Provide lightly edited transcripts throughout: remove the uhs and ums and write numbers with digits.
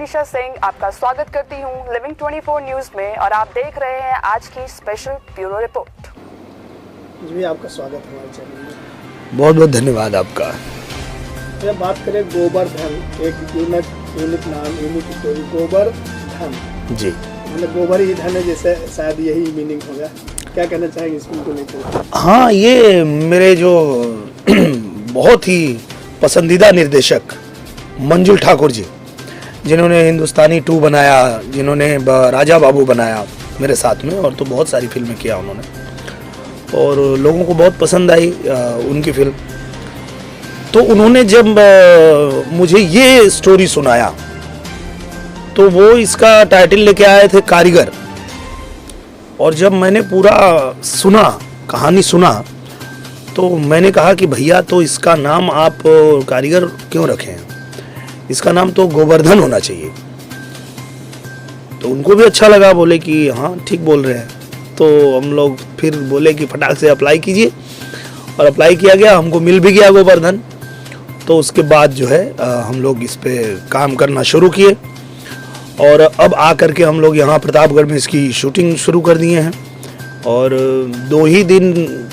मनीषा सिंह आपका स्वागत करती हूं लिविंग 24 न्यूज में और आप देख रहे हैं आज की स्पेशल ब्यूरो रिपोर्ट। जी आपका स्वागत है हमारे चैनल में। बहुत बहुत धन्यवाद आपका। जब बात करें गोवर्धन, एक यूनिक नाम, यूनिक स्टोरी, गोवर्धन जी, मतलब गोबर ही धन है, जैसे शायद यही मीनिंग होगा। क्या कहना चाहेंगे इस फिल्म को लेकर? हाँ, ये मेरे जो बहुत ही पसंदीदा निर्देशक मंजुल ठाकुर जी, जिन्होंने हिंदुस्तानी 2 बनाया, जिन्होंने राजा बाबू बनाया मेरे साथ में, और तो बहुत सारी फिल्में किया उन्होंने और लोगों को बहुत पसंद आई उनकी फिल्म। तो उन्होंने जब मुझे ये स्टोरी सुनाया तो वो इसका टाइटल लेके आए थे कारीगर, और जब मैंने पूरा सुना, कहानी सुना, तो मैंने कहा कि भैया तो इसका नाम आप कारीगर क्यों रखे हैं, इसका नाम तो गोवर्धन होना चाहिए। तो उनको भी अच्छा लगा, बोले कि हाँ ठीक बोल रहे हैं। तो हम लोग फिर बोले कि फटाक से अप्लाई कीजिए, और अप्लाई किया गया, हमको मिल भी गया गोवर्धन। तो उसके बाद जो है हम लोग इस पे काम करना शुरू किए, और अब आकर के हम लोग यहाँ प्रतापगढ़ में इसकी शूटिंग शुरू कर दिए हैं। और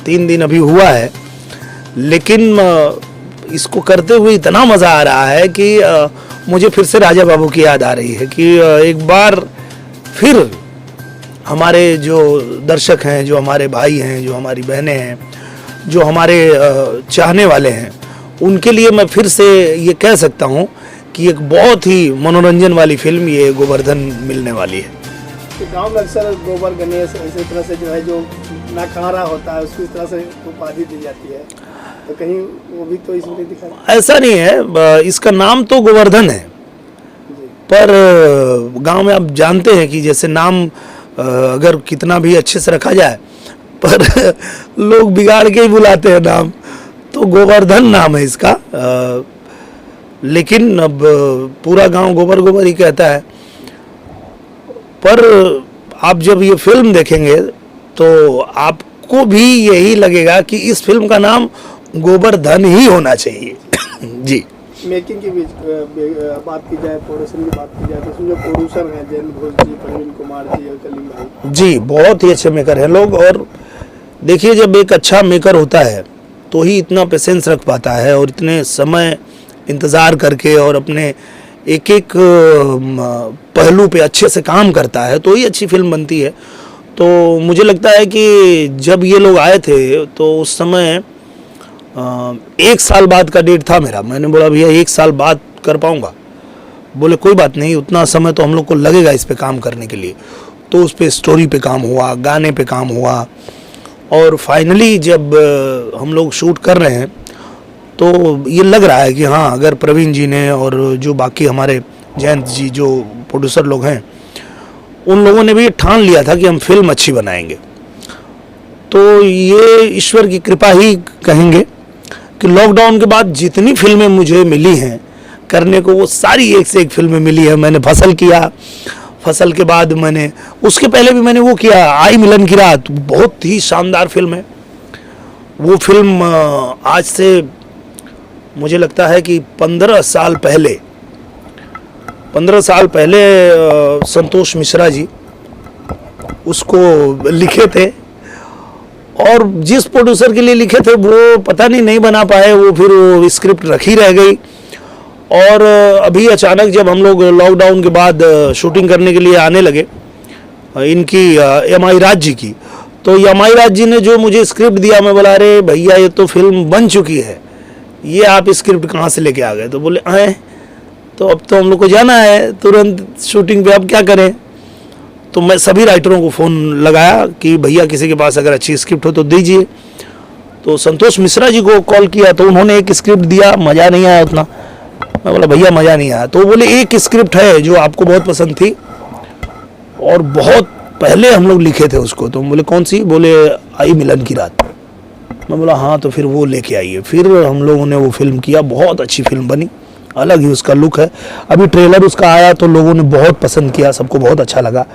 3 दिन अभी हुआ है, लेकिन इसको करते हुए इतना मज़ा आ रहा है कि मुझे फिर से राजा बाबू की याद आ रही है कि एक बार फिर हमारे जो दर्शक हैं, जो हमारे भाई हैं, जो हमारी बहनें हैं, जो हमारे चाहने वाले हैं, उनके लिए मैं फिर से ये कह सकता हूँ कि एक बहुत ही मनोरंजन वाली फिल्म ये गोवर्धन मिलने वाली है। तो गांव में अक्सर गोबर गणेश इसी तरह से जो है, जो नाकारा होता है उसको इस तरह से उपाधि दी जाती है, तो कहीं वो भी तो इसमें दिखा? ऐसा नहीं है, इसका नाम तो गोवर्धन है, पर गांव में आप जानते हैं कि जैसे नाम अगर कितना भी अच्छे से रखा जाए, पर लोग बिगाड़ के ही बुलाते हैं नाम। तो गोवर्धन नाम है इसका, लेकिन अब पूरा गांव गोबर गोबर ही कहता है। पर आप जब ये फिल्म देखेंगे तो आपको भी यही लगेगा कि इस फिल्म का नाम गोवर्धन ही होना चाहिए। जी। मेकिंग की भी बात की जाए, प्रोडक्शन की बात की जाए, तो इसमें जो प्रोड्यूसर हैं जयंत घोष जी, प्रवीण कुमार जी और कलीम भाई जी, बहुत ही अच्छे मेकर हैं लोग। और देखिए, जब एक अच्छा मेकर होता है तो ही इतना पेशेंस रख पाता है और इतने समय इंतज़ार करके और अपने एक एक पहलू पे अच्छे से काम करता है, तो ही अच्छी फिल्म बनती है। तो मुझे लगता है कि जब ये लोग आए थे तो उस समय 1 साल बाद का डेट था मेरा। मैंने बोला भैया 1 साल बाद कर पाऊँगा? बोले कोई बात नहीं, उतना समय तो हम लोग को लगेगा इस पे काम करने के लिए। तो उस पे स्टोरी पे काम हुआ, गाने पे काम हुआ, और फाइनली जब हम लोग शूट कर रहे हैं तो ये लग रहा है कि हाँ, अगर प्रवीण जी ने और जो बाकी हमारे जयंत जी जो प्रोड्यूसर लोग हैं, उन लोगों ने भी ठान लिया था कि हम फिल्म अच्छी बनाएंगे। तो ये ईश्वर की कृपा ही कहेंगे कि लॉकडाउन के बाद जितनी फिल्में मुझे मिली हैं करने को, वो सारी एक से एक फिल्में मिली है। मैंने फसल किया, फसल के बाद मैंने उसके पहले भी मैंने वो किया आई मिलन की रात, बहुत ही शानदार फिल्म है वो फिल्म। आज से मुझे लगता है कि 15 साल पहले संतोष मिश्रा जी उसको लिखे थे, और जिस प्रोड्यूसर के लिए लिखे थे वो पता नहीं बना पाए, वो फिर वो स्क्रिप्ट रखी रह गई। और अभी अचानक जब हम लोग लॉकडाउन के बाद शूटिंग करने के लिए आने लगे इनकी एम.आई. राज जी की, तो एम.आई. राज जी ने जो मुझे स्क्रिप्ट दिया, मैं बोला अरे भैया ये तो फिल्म बन चुकी है, ये आप स्क्रिप्ट कहाँ से लेके आ गए? तो बोले आए, तो अब तो हम लोग को जाना है तुरंत शूटिंग पे, अब क्या करें? तो मैं सभी राइटरों को फ़ोन लगाया कि भैया किसी के पास अगर अच्छी स्क्रिप्ट हो तो दीजिए। तो संतोष मिश्रा जी को कॉल किया, तो उन्होंने एक स्क्रिप्ट दिया, मज़ा नहीं आया उतना। मैं बोला भैया मज़ा नहीं आया। तो बोले एक स्क्रिप्ट है जो आपको बहुत पसंद थी और बहुत पहले हम लोग लिखे थे उसको। तो बोले कौन सी? बोले आई मिलन की रात। मैं बोला हाँ, तो फिर वो लेके आइए। फिर हम लोगों ने वो फिल्म किया, बहुत अच्छी फिल्म बनी, अलग ही उसका लुक है। अभी ट्रेलर उसका आया तो लोगों ने बहुत पसंद किया, सबको बहुत अच्छा लगा।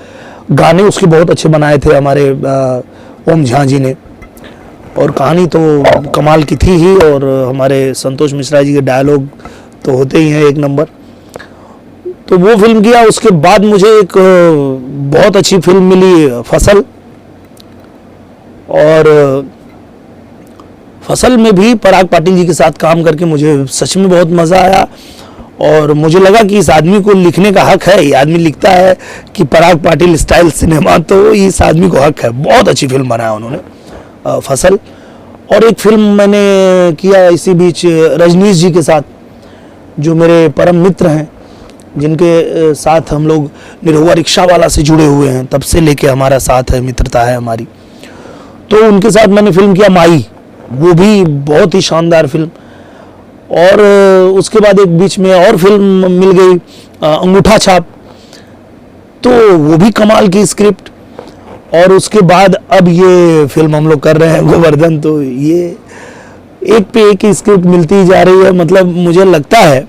गाने उसके बहुत अच्छे बनाए थे हमारे ओम झा जी ने, और कहानी तो कमाल की थी ही, और हमारे संतोष मिश्रा जी के डायलॉग तो होते ही हैं एक नंबर। तो वो फिल्म किया। उसके बाद मुझे एक बहुत अच्छी फिल्म मिली फसल, और फसल में भी पराग पाटिल जी के साथ काम करके मुझे सच में बहुत मज़ा आया। और मुझे लगा कि इस आदमी को लिखने का हक है, ये आदमी लिखता है कि पराग पाटिल स्टाइल सिनेमा, तो इस आदमी को हक है। बहुत अच्छी फिल्म बनाया उन्होंने फसल। और एक फिल्म मैंने किया इसी बीच रजनीश जी के साथ, जो मेरे परम मित्र हैं, जिनके साथ हम लोग निरहुआ रिक्शा वाला से जुड़े हुए हैं, तब से लेके हमारा साथ है, मित्रता है हमारी। तो उनके साथ मैंने फिल्म किया माई, वो भी बहुत ही शानदार फिल्म। और उसके बाद एक बीच में और फिल्म मिल गई अंगूठा छाप, तो वो भी कमाल की स्क्रिप्ट। और उसके बाद अब ये फिल्म हम लोग कर रहे हैं गोवर्धन, तो ये एक पे एक स्क्रिप्ट मिलती जा रही है। मतलब मुझे लगता है,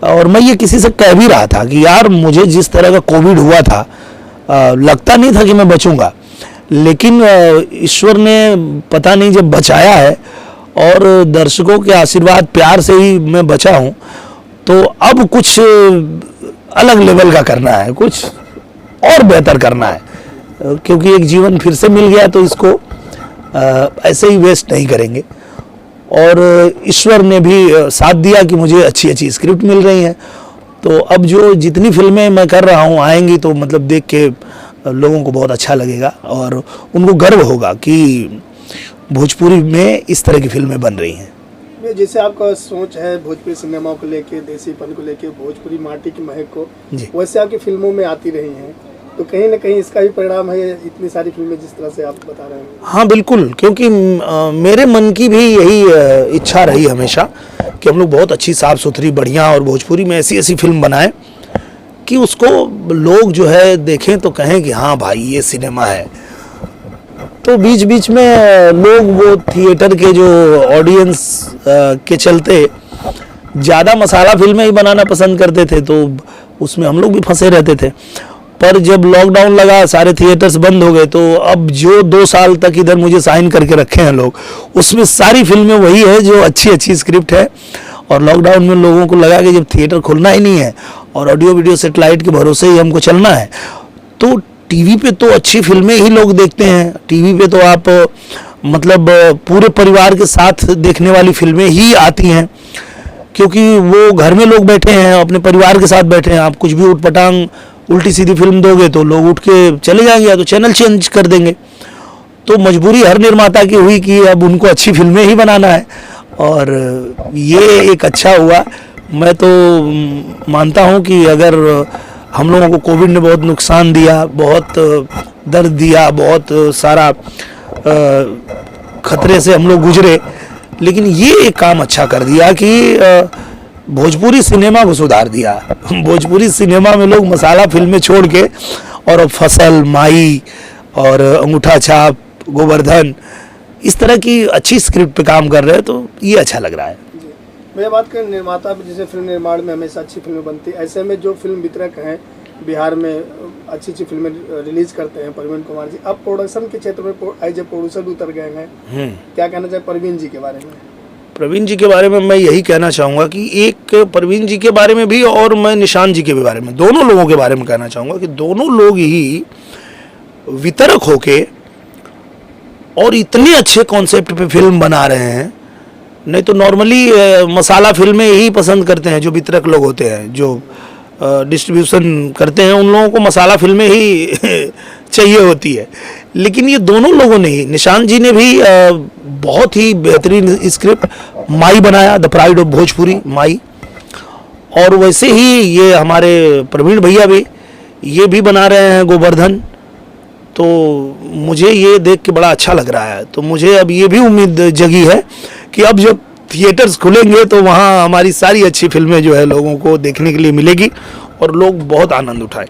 और मैं ये किसी से कह भी रहा था कि यार मुझे जिस तरह का कोविड हुआ था, लगता नहीं था कि मैं बचूंगा, लेकिन ईश्वर ने पता नहीं जब बचाया है, और दर्शकों के आशीर्वाद प्यार से ही मैं बचा हूँ। तो अब कुछ अलग लेवल का करना है, कुछ और बेहतर करना है, क्योंकि एक जीवन फिर से मिल गया, तो इसको ऐसे ही वेस्ट नहीं करेंगे। और ईश्वर ने भी साथ दिया कि मुझे अच्छी अच्छी स्क्रिप्ट मिल रही हैं। तो अब जो जितनी फिल्में मैं कर रहा हूँ आएंगी, तो मतलब देख के लोगों को बहुत अच्छा लगेगा, और उनको गर्व होगा कि भोजपुरी में इस तरह की फिल्में बन रही हैं। जैसे आपका सोच है भोजपुरी सिनेमा को लेके, देसीपन को लेके, भोजपुरी माटी की महक को, वैसे आपकी फिल्मों में आती रही हैं, तो कहीं ना कहीं इसका भी परिणाम है इतनी सारी फिल्में जिस तरह से आप बता रहे हैं। हाँ बिल्कुल, क्योंकि मेरे मन की भी यही इच्छा रही हमेशा कि हम लोग बहुत अच्छी साफ सुथरी बढ़िया और भोजपुरी में ऐसी ऐसी फिल्म बनाएं कि उसको लोग जो है देखें तो कहें कि हाँ भाई ये सिनेमा है। तो बीच बीच में लोग वो थिएटर के जो ऑडियंस के चलते ज़्यादा मसाला फिल्में ही बनाना पसंद करते थे, तो उसमें हम लोग भी फंसे रहते थे। पर जब लॉकडाउन लगा, सारे थिएटर्स बंद हो गए, तो अब जो 2 साल तक इधर मुझे साइन करके रखे हैं लोग, उसमें सारी फिल्में वही है जो अच्छी अच्छी स्क्रिप्ट है। और लॉकडाउन में लोगों को लगा कि जब थिएटर खुलना ही नहीं है और ऑडियो वीडियो सेटेलाइट के भरोसे ही हमको चलना है, तो टीवी पे तो अच्छी फिल्में ही लोग देखते हैं। टीवी पे तो आप मतलब पूरे परिवार के साथ देखने वाली फिल्में ही आती हैं, क्योंकि वो घर में लोग बैठे हैं, अपने परिवार के साथ बैठे हैं। आप कुछ भी उटपटांग उल्टी सीधी फिल्म दोगे तो लोग उठ के चले जाएंगे, या तो चैनल चेंज कर देंगे। तो मजबूरी हर निर्माता की हुई कि अब उनको अच्छी फिल्में ही बनाना है, और ये एक अच्छा हुआ। मैं तो मानता हूँ कि अगर हम लोगों को कोविड ने बहुत नुकसान दिया, बहुत दर्द दिया, बहुत सारा खतरे से हम लोग गुजरे, लेकिन ये एक काम अच्छा कर दिया कि भोजपुरी सिनेमा को सुधार दिया। भोजपुरी सिनेमा में लोग मसाला फिल्में छोड़ के और अब फसल, माई और अंगूठा छाप, गोवर्धन, इस तरह की अच्छी स्क्रिप्ट पे काम कर रहे हैं, तो ये अच्छा लग रहा है। मैं बात करें निर्माता, जैसे फिल्म निर्माण में हमेशा अच्छी फिल्में बनती है, ऐसे में जो फिल्म वितरक हैं बिहार में अच्छी अच्छी फिल्में रिलीज करते हैं, प्रवीण कुमार जी, अब प्रोडक्शन के क्षेत्र में एज ए प्रोड्यूसर भी उतर गए हैं। क्या कहना चाहिए प्रवीण जी के बारे में? प्रवीण जी के बारे में मैं यही कहना चाहूँगा कि एक प्रवीण जी के बारे में भी, और मैं निशान जी के बारे में, दोनों लोगों के बारे में कहना चाहूँगा कि दोनों लोग ही वितरक होके और इतने अच्छे कॉन्सेप्ट पे फिल्म बना रहे हैं। नहीं तो नॉर्मली मसाला फिल्में ही पसंद करते हैं जो वितरक लोग होते हैं, जो डिस्ट्रीब्यूशन करते हैं, उन लोगों को मसाला फिल्में ही चाहिए होती है। लेकिन ये दोनों लोगों ने ही, निशान जी ने भी बहुत ही बेहतरीन स्क्रिप्ट माई बनाया, द प्राइड ऑफ भोजपुरी माई, और वैसे ही ये हमारे प्रवीण भैया भी ये भी बना रहे हैं गोवर्धन। तो मुझे ये देख के बड़ा अच्छा लग रहा है। तो मुझे अब ये भी उम्मीद जगी है कि अब जब थिएटर्स खुलेंगे तो वहाँ हमारी सारी अच्छी फिल्में जो है लोगों को देखने के लिए मिलेगी और लोग बहुत आनंद उठाएं।